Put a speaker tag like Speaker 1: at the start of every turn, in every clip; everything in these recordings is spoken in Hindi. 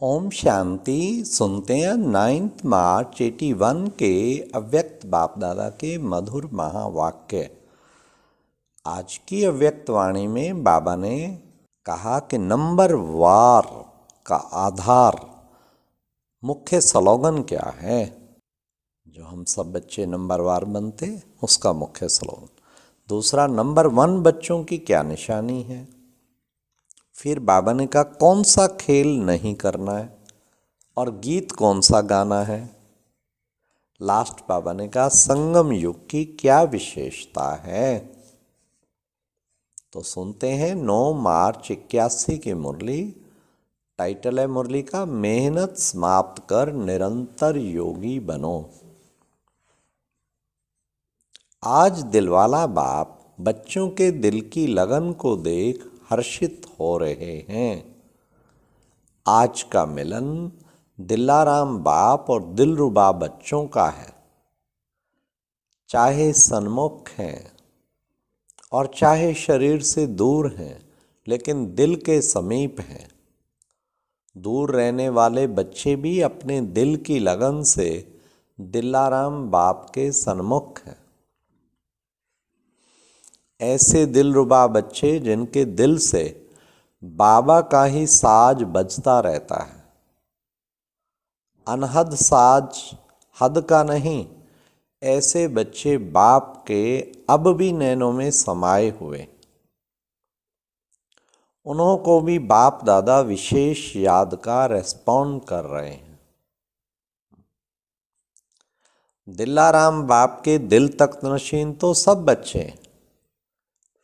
Speaker 1: ओम शांति। सुनते हैं 9 मार्च 81 के अव्यक्त बाप दादा के मधुर महावाक्य। आज की अव्यक्त वाणी में बाबा ने कहा कि नंबर वार का आधार मुख्य स्लोगन क्या है। जो हम सब बच्चे नंबर वार बनते उसका मुख्य स्लोगन। दूसरा, नंबर 1 बच्चों की क्या निशानी है। फिर बाबा ने कहा कौन सा खेल नहीं करना है और गीत कौन सा गाना है। लास्ट बाबा ने कहा संगम युग की क्या विशेषता है। तो सुनते हैं 9 मार्च 81 की मुरली। टाइटल है मुरली का, मेहनत समाप्त कर निरंतर योगी बनो। आज दिलवाला बाप बच्चों के दिल की लगन को देख हर्षित हो रहे हैं। आज का मिलन दिलाराम बाप और दिलरुबा बच्चों का है। चाहे सन्मुख हैं और चाहे शरीर से दूर हैं, लेकिन दिल के समीप हैं। दूर रहने वाले बच्चे भी अपने दिल की लगन से दिलाराम बाप के सन्मुख हैं। ऐसे दिलरुबा बच्चे जिनके दिल से बाबा का ही साज बजता रहता है। अनहद साज हद का नहीं, ऐसे बच्चे बाप के अब भी नैनों में समाये हुए। उन्हों को भी बाप दादा विशेष याद का रेस्पॉन्ड कर रहे हैं। दिलाराम बाप के दिल तक नशीन तो सब बच्चे हैं,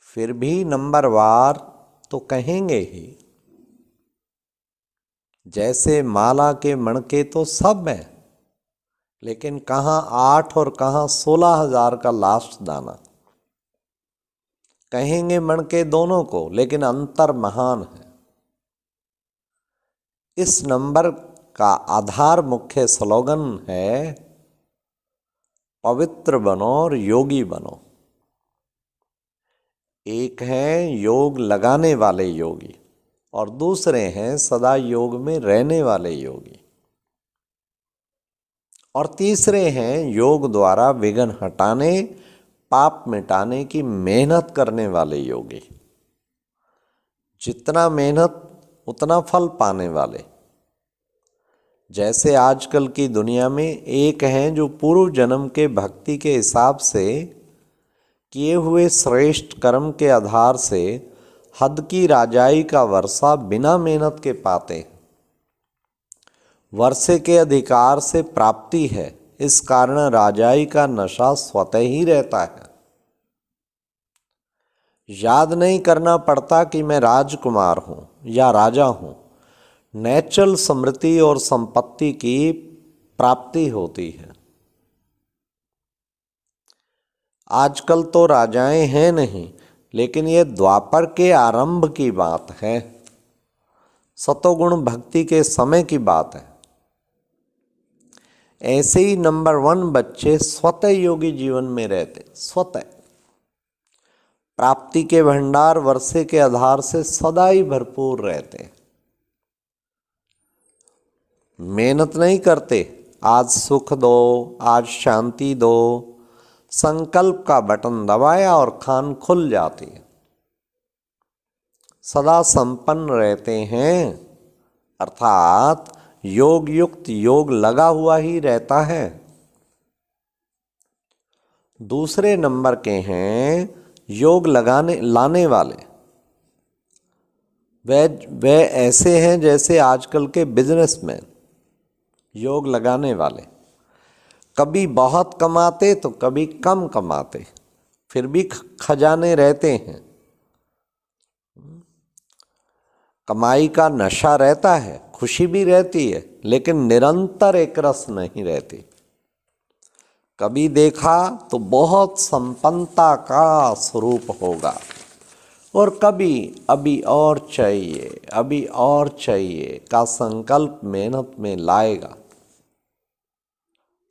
Speaker 1: फिर भी नंबर वार तो कहेंगे ही। जैसे माला के मणके तो सब हैं, लेकिन कहाँ 8 और कहाँ 16,000 का लास्ट दाना। कहेंगे मणके दोनों को, लेकिन अंतर महान है। इस नंबर का आधार मुख्य स्लोगन है, पवित्र बनो और योगी बनो। एक हैं योग लगाने वाले योगी और दूसरे हैं सदा योग में रहने वाले योगी, और तीसरे हैं योग द्वारा विघ्न हटाने, पाप मिटाने की मेहनत करने वाले योगी। जितना मेहनत उतना फल पाने वाले। जैसे आजकल की दुनिया में एक हैं जो पूर्व जन्म के भक्ति के हिसाब से किए हुए श्रेष्ठ कर्म के आधार से हद की राजाई का वर्षा बिना मेहनत के पाते हैं। वर्षे के अधिकार से प्राप्ति है, इस कारण राजाई का नशा स्वतः ही रहता है। याद नहीं करना पड़ता कि मैं राजकुमार हूं या राजा हूं। नेचुरल समृद्धि और संपत्ति की प्राप्ति होती है। आजकल तो राजाएं हैं नहीं, लेकिन ये द्वापर के आरंभ की बात है, सतोगुण भक्ति के समय की बात है। ऐसे ही नंबर 1 बच्चे स्वतः योगी जीवन में रहते। स्वतः प्राप्ति के भंडार वर्षे के आधार से सदा ही भरपूर रहते। मेहनत नहीं करते, आज सुख दो, आज शांति दो। संकल्प का बटन दबाया और खान खुल जाती है। सदा संपन्न रहते हैं, अर्थात योग युक्त योग लगा हुआ ही रहता है। दूसरे नंबर के हैं योग लाने वाले। वे ऐसे हैं जैसे आजकल के बिजनेसमैन, योग लगाने वाले। कभी बहुत कमाते तो कभी कम कमाते, फिर भी खजाने रहते हैं। कमाई का नशा रहता है, खुशी भी रहती है, लेकिन निरंतर एक रस नहीं रहती। कभी देखा तो बहुत संपन्नता का स्वरूप होगा, और कभी अभी और चाहिए, अभी और चाहिए का संकल्प मेहनत में लाएगा।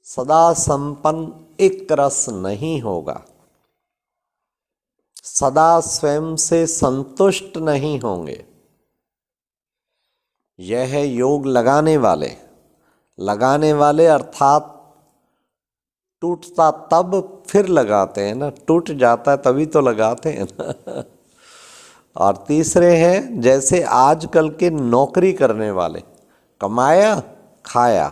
Speaker 1: सदा संपन्न एक रस नहीं होगा, सदा स्वयं से संतुष्ट नहीं होंगे। यह है योग लगाने वाले। लगाने वाले अर्थात टूटता तब फिर लगाते हैं ना, टूट जाता है तभी तो लगाते हैं ना। और तीसरे हैं जैसे आजकल के नौकरी करने वाले, कमाया खाया,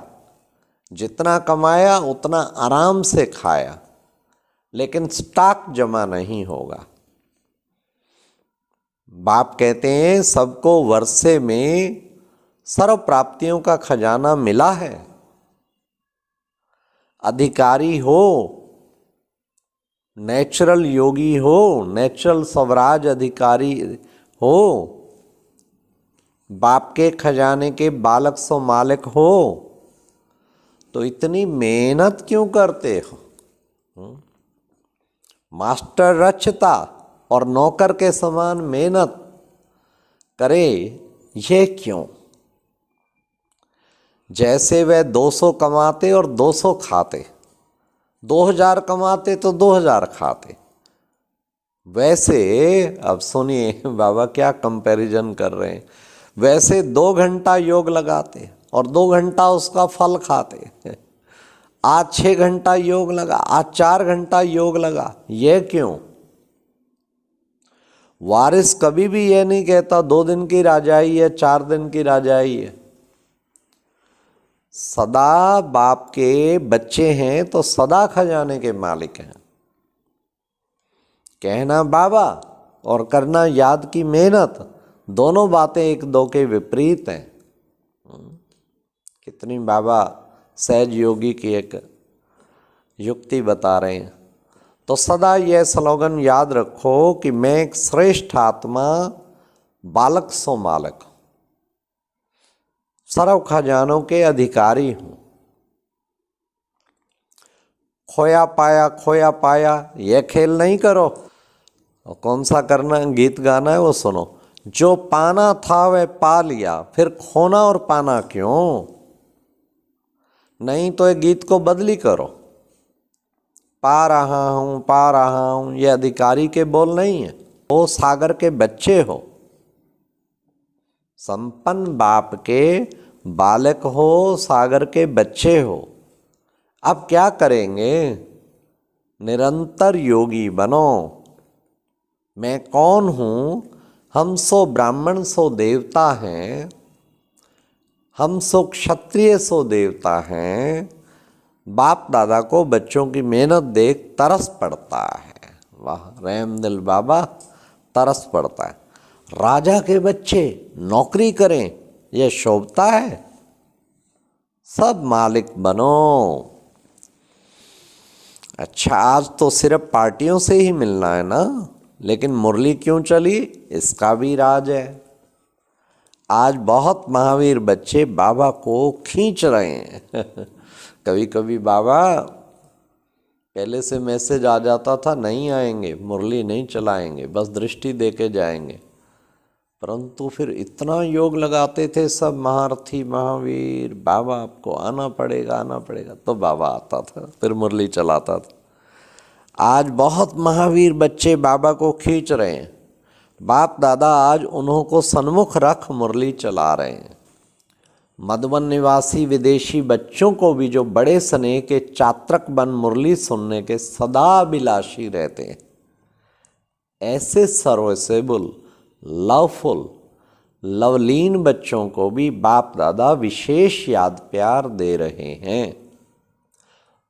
Speaker 1: जितना कमाया उतना आराम से खाया, लेकिन स्टॉक जमा नहीं होगा। बाप कहते हैं सबको वर्षे में सर्व प्राप्तियों का खजाना मिला है। अधिकारी हो, नेचुरल योगी हो, नेचुरल स्वराज अधिकारी हो, बाप के खजाने के बालक सो मालिक हो, तो इतनी मेहनत क्यों करते हो? मास्टर रचता और नौकर के समान मेहनत करे, ये क्यों? जैसे वह 200 कमाते और 200 खाते, 2000 कमाते तो 2000 खाते, वैसे अब सुनिए बाबा क्या कंपैरिजन कर रहे हैं। वैसे 2 घंटा योग लगाते और 2 घंटा उसका फल खाते। आज 6 घंटा योग लगा, आज 4 घंटा योग लगा, ये क्यों? वारिस कभी भी ये नहीं कहता 2 दिन की राजाई है, 4 दिन की राजाई है। सदा बाप के बच्चे हैं तो सदा खजाने के मालिक हैं। कहना बाबा और करना याद की मेहनत, दोनों बातें एक दो के विपरीत हैं। कितनी बाबा सहज योगी की एक युक्ति बता रहे हैं। तो सदा यह स्लोगन याद रखो कि मैं एक श्रेष्ठ आत्मा, बालक सो मालक, सर्व खजानों के अधिकारी हूं। खोया पाया यह खेल नहीं करो। और कौन सा करना गीत गाना है वो सुनो। जो पाना था वह पा लिया, फिर खोना और पाना क्यों? नहीं तो ये गीत को बदली करो। पा रहा हूं ये अधिकारी के बोल नहीं है। वो सागर के बच्चे हो, संपन्न बाप के बालक हो, सागर के बच्चे हो। अब क्या करेंगे? निरंतर योगी बनो। मैं कौन हूं? हम सो ब्राह्मण सो देवता हैं, हम सो क्षत्रिय सो देवता हैं। बाप दादा को बच्चों की मेहनत देख तरस पड़ता है। वाह रहम दिल बाबा, तरस पड़ता है। राजा के बच्चे नौकरी करें, यह शोभता है? सब मालिक बनो। अच्छा आज तो सिर्फ पार्टियों से ही मिलना है ना, लेकिन मुरली क्यों चली इसका भी राज है। आज बहुत महावीर बच्चे बाबा को खींच रहे हैं। कभी कभी बाबा पहले से मैसेज आ जाता था नहीं आएंगे, मुरली नहीं चलाएंगे, बस दृष्टि दे के जाएंगे। परंतु फिर इतना योग लगाते थे सब महारथी महावीर, बाबा आपको आना पड़ेगा, तो बाबा आता था, फिर मुरली चलाता था। आज बहुत महावीर बच्चे बाबा को खींच रहे हैं। बाप दादा आज उन्हों को सन्मुख रख मुरली चला रहे हैं। मधुबन निवासी विदेशी बच्चों को भी जो बड़े स्नेह के चात्रक बन मुरली सुनने के सदा अभिलाषी रहते हैं, ऐसे सर्विसेबल लवफुल लवलीन बच्चों को भी बाप दादा विशेष याद प्यार दे रहे हैं।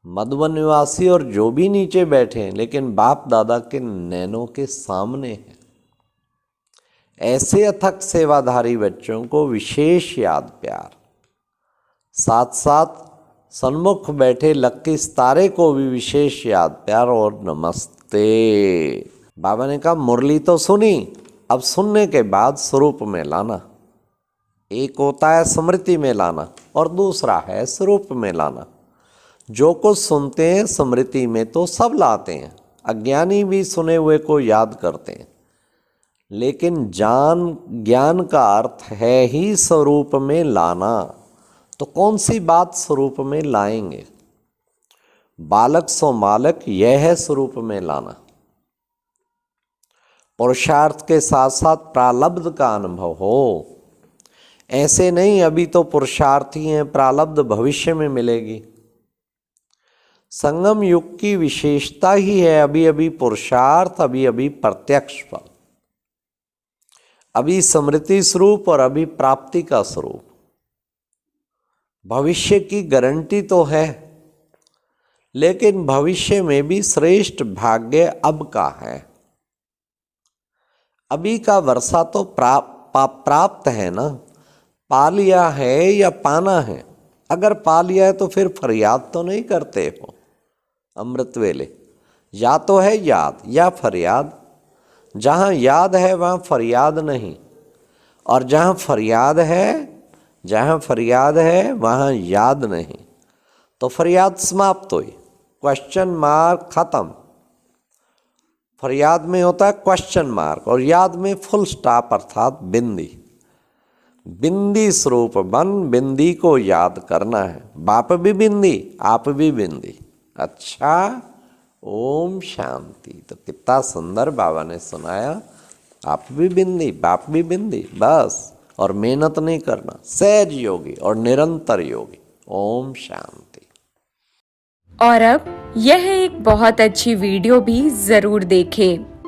Speaker 1: मधुबन निवासी और जो भी नीचे बैठे हैं, लेकिन बाप दादा के नैनों के सामने हैं। ऐसे अथक सेवाधारी बच्चों को विशेष याद प्यार। साथ साथ सन्मुख बैठे लक्की सितारे को भी विशेष याद प्यार और नमस्ते। बाबा ने कहा मुरली तो सुनी, अब सुनने के बाद स्वरूप में लाना। एक होता है स्मृति में लाना और दूसरा है स्वरूप में लाना। जो कुछ सुनते हैं स्मृति में तो सब लाते हैं, अज्ञानी भी सुने हुए को याद करते हैं, लेकिन ज्ञान का अर्थ है ही स्वरूप में लाना। तो कौन सी बात स्वरूप में लाएंगे? बालक सो मालक, यह है स्वरूप में लाना। पुरुषार्थ के साथ साथ प्रारब्ध का अनुभव हो। ऐसे नहीं अभी तो पुरुषार्थी हैं, प्रारब्ध भविष्य में मिलेगी। संगम युग की विशेषता ही है अभी अभी पुरुषार्थ, अभी अभी प्रत्यक्ष फल, अभी स्मृति स्वरूप और अभी प्राप्ति का स्वरूप। भविष्य की गारंटी तो है, लेकिन भविष्य में भी श्रेष्ठ भाग्य अब का है। अभी का वर्षा तो प्राप्त है ना, पा लिया है या पाना है। अगर पा लिया है तो फिर फरियाद तो नहीं करते हो। अमृत वेले या तो है याद या फरियाद। जहाँ याद है वहाँ फरियाद नहीं, और जहाँ फरियाद है वहाँ याद नहीं। तो फरियाद समाप्त हुई, क्वेश्चन मार्क खत्म। फरियाद में होता है क्वेश्चन मार्क, और याद में फुल स्टॉप अर्थात बिंदी। बिंदी स्वरूप बन, बिंदी को याद करना है। बाप भी बिंदी, आप भी बिंदी। अच्छा, ओम शांति। तो कितना सुंदर बाबा ने सुनाया। आप भी बिंदी, बाप भी बिंदी, बस। और मेहनत नहीं करना, सहज योगी और निरंतर योगी। ओम शांति।
Speaker 2: और अब यह एक बहुत अच्छी वीडियो भी जरूर देखें।